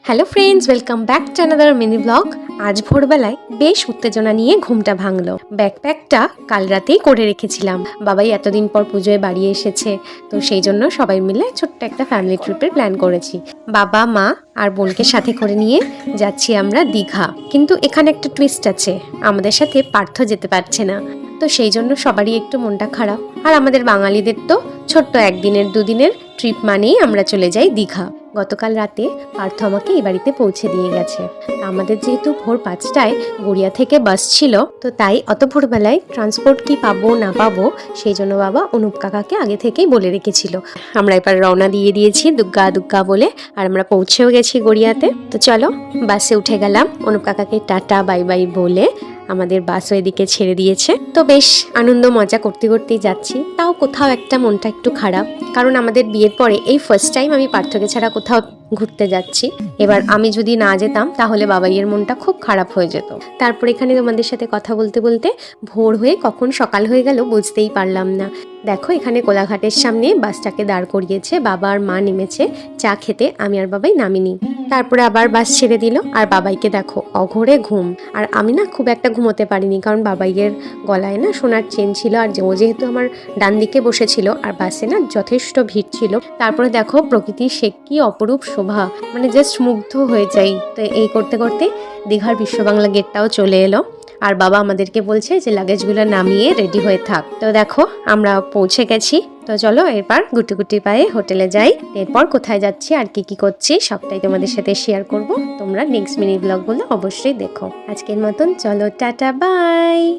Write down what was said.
Hello friends, welcome back to another mini blog. আজ ভোরবেলায় বেশ উত্তেজনা নিয়ে ঘুমটা ভাঙলো। ব্যাকপ্যাকটা কাল রাতেই করে রেখেছিলাম। বাবাই এতদিন পর পুজোয় বাড়ি এসেছে, তো সেই জন্য সবাই মিলে ছোট্ট একটা ফ্যামিলি ট্রিপের প্ল্যান করেছি। বাবা, মা আর বোনকে সাথে করে নিয়ে যাচ্ছি আমরা দীঘা। কিন্তু এখানে একটা টুইস্ট আছে, আমাদের সাথে পার্থ যেতে পারছে না। তো সেই জন্য সবারই একটু মনটা খারাপ। আর আমাদের বাঙালিদের তো ছোট্ট একদিনের দুদিনের ট্রিপ মানেই আমরা চলে যাই দীঘা। গতকাল রাতে পার্থ আমাকে এই বাড়িতে পৌঁছে দিয়ে গেছে। আমাদের যেহেতু ভোর 5টায় গড়িয়া থেকে বাস ছিল, তো তাই অত ভোরবেলায় ট্রান্সপোর্ট কি পাবো না পাবো সেই জন্য বাবা অনুপ কাকাকে আগে থেকেই বলে রেখেছিল। আমরা এবার রওনা দিয়ে দিয়েছি দুগ্গা দুগ্গা বলে, আর আমরা পৌঁছেও গেছি গড়িয়াতে। তো চলো বাসে উঠে গেলাম। অনুপ কাকাকে টাটা বাই বাই বলে আমাদের বাস ওইদিকে ছেড়ে দিয়েছে। তো বেশ আনন্দ মজা করতে করতেই যাচ্ছি। তাও কোথাও একটা মনটা একটু খারাপ, কারণ আমাদের বিয়ের পরে এই ফার্স্ট টাইম আমি পার্থকে ছাড়া কোথাও ঘুরতে যাচ্ছি। এবার আমি যদি না যেতাম তাহলে বাবাইয়ের মনটা খুব খারাপ হয়ে যেত। তারপর এখানে তোমাদের সাথে কথা বলতে বলতে ভোর হয়ে কখন সকাল হয়ে গেল বুঝতেই পারলাম না। দেখো এখানে কোলাঘাটের সামনে বাসটাকে দাঁড় করিয়েছে, বাবা আর মা নেমেছে চা খেতে, আমি আর বাবাই নামিনি। তারপরে আবার বাস ছেড়ে দিল, আর বাবাইকে দেখো অঘোরে ঘুম। আর আমি না খুব একটা ঘুমোতে পারিনি, কারণ বাবাইয়ের গলায় না সোনার চেন ছিল, আর ও যেহেতু আমার ডান দিকে বসেছিল, আর বাসে না যথেষ্ট ভিড় ছিল। তারপরে দেখো প্রকৃতির সে কি অপরূপ শোভা, মানে জাস্ট মুগ্ধ হয়ে যাই। তো এই করতে করতে দীঘার বিশ্ববাংলা গেটটাও চলে এলো, আর বাবা আমাদেরকে বলছে যে লাগেজগুলো নামিয়ে রেডি হয়ে থাক। তো দেখো আমরা পৌঁছে গেছি। তো চলো এরপর গুটি গুটি পায়ে হোটেলে যাই। এরপর কোথায় যাচ্ছি আর কি কি করছি সবটাই তোমাদের সাথে শেয়ার করব। তোমরা নেক্সট মিনি ব্লগগুলো অবশ্যই দেখো। আজকের মতন চলো টাটা বাই।